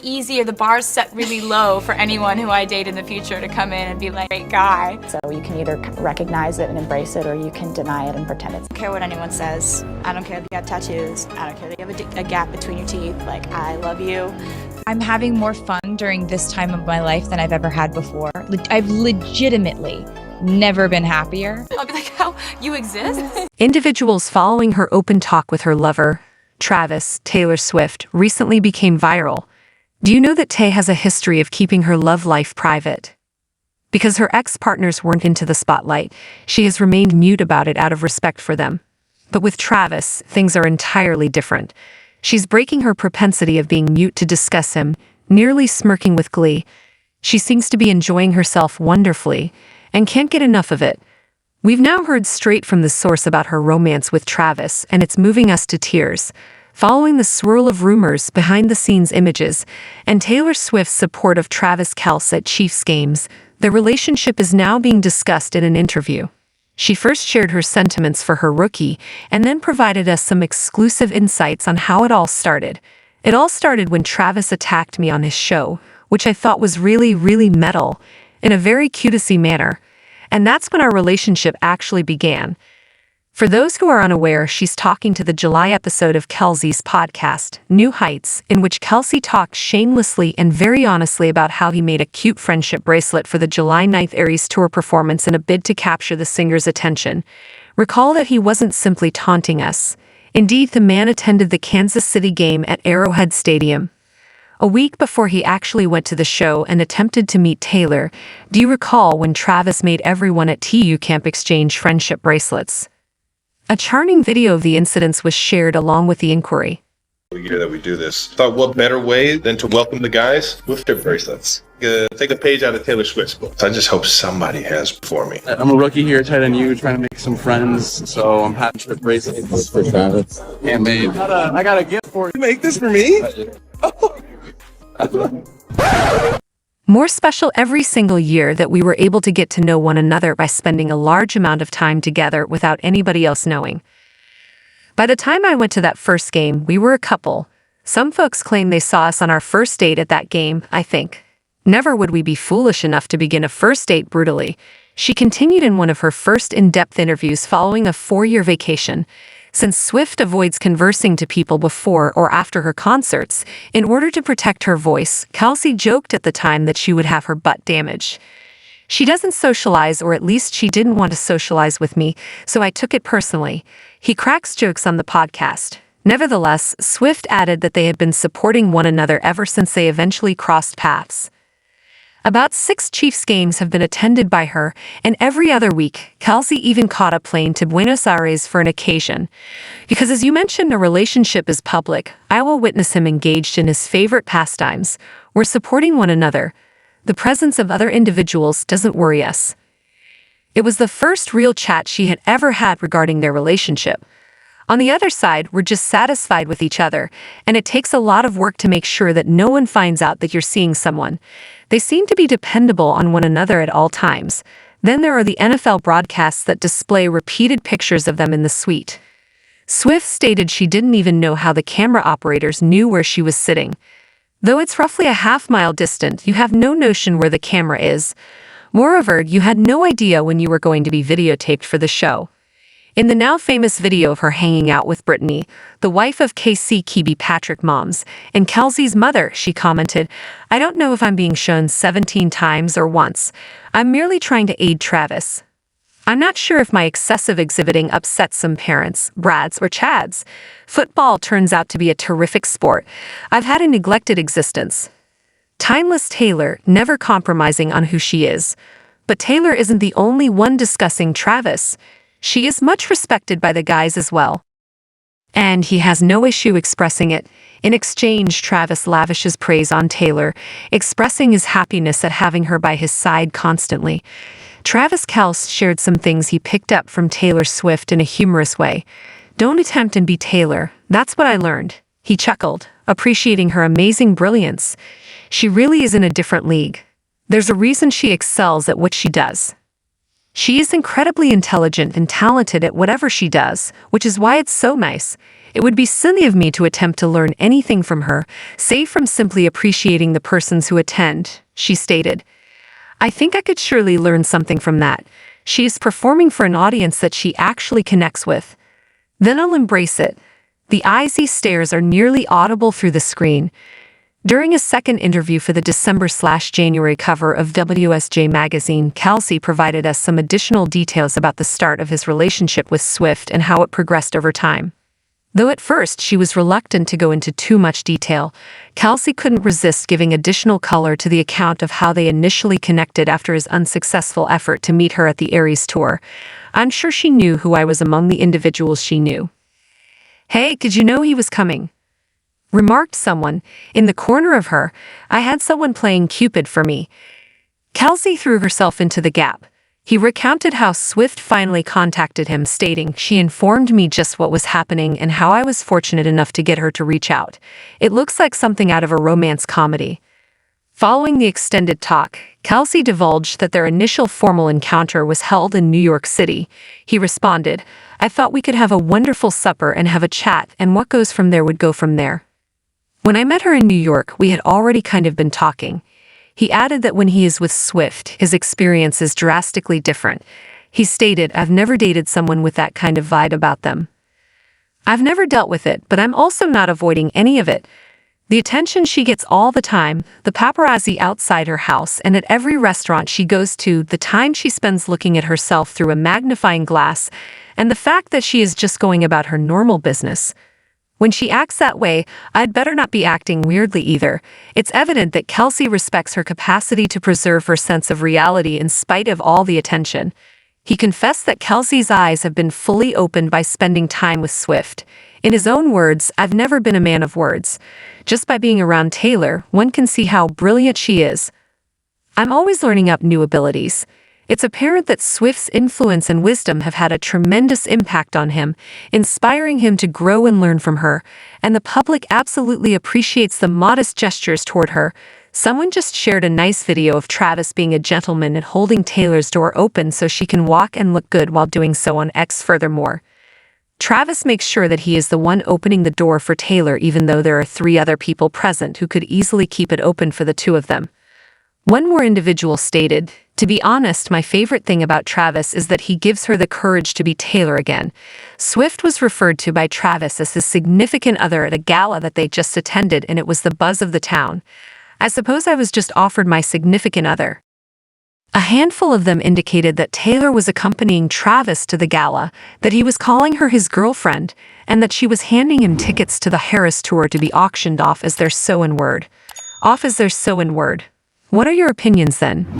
easy, or the bar's set really low for anyone who I date in the future to come in and be like, great guy. So you can either recognize it and embrace it, or you can deny it and pretend it's. I don't care what anyone says. I don't care if you have tattoos. I don't care that you have a gap between your teeth. Like, I love you. I'm having more fun during this time of my life than I've ever had before. I've legitimately never been happier. I'll be like, how? You exist? Individuals following her open talk with her lover, Travis, Taylor Swift, recently became viral. Do you know that Tay has a history of keeping her love life private? Because her ex-partners weren't into the spotlight, she has remained mute about it out of respect for them. But with Travis, things are entirely different. She's breaking her propensity of being mute to discuss him, nearly smirking with glee. She seems to be enjoying herself wonderfully, and can't get enough of it. We've now heard straight from the source about her romance with Travis, and it's moving us to tears. Following the swirl of rumors, behind-the-scenes images, and Taylor Swift's support of Travis Kelce at Chiefs games, their relationship is now being discussed in an interview. She first shared her sentiments for her rookie, and then provided us some exclusive insights on how it all started. It all started when Travis attacked me on his show, which I thought was really, really metal, in a very cutesy manner. And that's when our relationship actually began. For those who are unaware, she's talking to the July episode of Kelce's podcast, New Heights, in which Kelce talked shamelessly and very honestly about how he made a cute friendship bracelet for the July 9th Aries tour performance in a bid to capture the singer's attention. Recall that he wasn't simply taunting us. Indeed, the man attended the Kansas City game at Arrowhead Stadium. A week before he actually went to the show and attempted to meet Taylor, do you recall when Travis made everyone at TU camp exchange friendship bracelets? A charming video of the incidents was shared along with the inquiry. The year that we do this, thought what better way than to welcome the guys with their bracelets. Take a page out of Taylor Swift's book. I just hope somebody has for me. I'm a rookie here, tight end U, trying to make some friends, so I'm happy to bracelet. This for Travis. Handmade. I got a gift for you. You make this for me? More special every single year that we were able to get to know one another by spending a large amount of time together without anybody else knowing. By the time I went to that first game, we were a couple. Some folks claim they saw us on our first date at that game, I think. Never would we be foolish enough to begin a first date brutally. She continued in one of her first in-depth interviews following a 4-year vacation. Since Swift avoids conversing to people before or after her concerts, in order to protect her voice, Kelce joked at the time that she would have her butt damaged. She doesn't socialize, or at least she didn't want to socialize with me, so I took it personally. He cracks jokes on the podcast. Nevertheless, Swift added that they had been supporting one another ever since they eventually crossed paths. About 6 Chiefs games have been attended by her, and every other week, Kelce even caught a plane to Buenos Aires for an occasion. Because as you mentioned, a relationship is public, I will witness him engaged in his favorite pastimes. We're supporting one another. The presence of other individuals doesn't worry us. It was the first real chat she had ever had regarding their relationship. On the other side, we're just satisfied with each other, and it takes a lot of work to make sure that no one finds out that you're seeing someone. They seem to be dependable on one another at all times. Then there are the NFL broadcasts that display repeated pictures of them in the suite. Swift stated she didn't even know how the camera operators knew where she was sitting. Though it's roughly a half-mile distant, you have no notion where the camera is. Moreover, you had no idea when you were going to be videotaped for the show. In the now famous video of her hanging out with Brittany, the wife of KC Kibi Patrick Moms, and Kelce's mother, she commented, "I don't know if I'm being shown 17 times or once. I'm merely trying to aid Travis. I'm not sure if my excessive exhibiting upsets some parents, Brads or Chads. Football turns out to be a terrific sport. I've had a neglected existence." Timeless Taylor, never compromising on who she is. But Taylor isn't the only one discussing Travis. She is much respected by the guys as well. And he has no issue expressing it. In exchange, Travis lavishes praise on Taylor, expressing his happiness at having her by his side constantly. Travis Kelce shared some things he picked up from Taylor Swift in a humorous way. "Don't attempt and be Taylor. That's what I learned." He chuckled, appreciating her amazing brilliance. She really is in a different league. There's a reason she excels at what she does. She is incredibly intelligent and talented at whatever she does, which is why it's so nice. It would be silly of me to attempt to learn anything from her, save from simply appreciating the persons who attend, she stated. I think I could surely learn something from that. She is performing for an audience that she actually connects with. Then I'll embrace it. The icy stares are nearly audible through the screen. During a second interview for the December/January cover of WSJ magazine, Kelce provided us some additional details about the start of his relationship with Swift and how it progressed over time. Though at first she was reluctant to go into too much detail, Kelce couldn't resist giving additional color to the account of how they initially connected after his unsuccessful effort to meet her at the Aries tour. I'm sure she knew who I was among the individuals she knew. Hey, did you know he was coming? Remarked someone. In the corner of her, I had someone playing Cupid for me. Kelce threw herself into the gap. He recounted how Swift finally contacted him, stating, "She informed me just what was happening and how I was fortunate enough to get her to reach out. It looks like something out of a romance comedy." Following the extended talk, Kelce divulged that their initial formal encounter was held in New York City. He responded, "I thought we could have a wonderful supper and have a chat, and what goes from there would go from there." When I met her in New York, we had already kind of been talking. He added that when he is with Swift, his experience is drastically different. He stated, "I've never dated someone with that kind of vibe about them. I've never dealt with it, but I'm also not avoiding any of it. The attention she gets all the time, the paparazzi outside her house and at every restaurant she goes to, the time she spends looking at herself through a magnifying glass, and the fact that she is just going about her normal business. When she acts that way, I'd better not be acting weirdly either." It's evident that Kelce respects her capacity to preserve her sense of reality in spite of all the attention. He confessed that Kelce's eyes have been fully opened by spending time with Swift. In his own words, "I've never been a man of words. Just by being around Taylor, one can see how brilliant she is. I'm always learning up new abilities." It's apparent that Swift's influence and wisdom have had a tremendous impact on him, inspiring him to grow and learn from her, and the public absolutely appreciates the modest gestures toward her. Someone just shared a nice video of Travis being a gentleman and holding Taylor's door open so she can walk and look good while doing so on X. Furthermore, Travis makes sure that he is the one opening the door for Taylor even though there are 3 other people present who could easily keep it open for the 2 of them. One more individual stated, "To be honest, my favorite thing about Travis is that he gives her the courage to be Taylor again." Swift was referred to by Travis as his significant other at a gala that they just attended, and it was the buzz of the town. I suppose I was just offered my significant other. A handful of them indicated that Taylor was accompanying Travis to the gala, that he was calling her his girlfriend, and that she was handing him tickets to the Harris tour to be auctioned off as their sew-in word. What are your opinions then?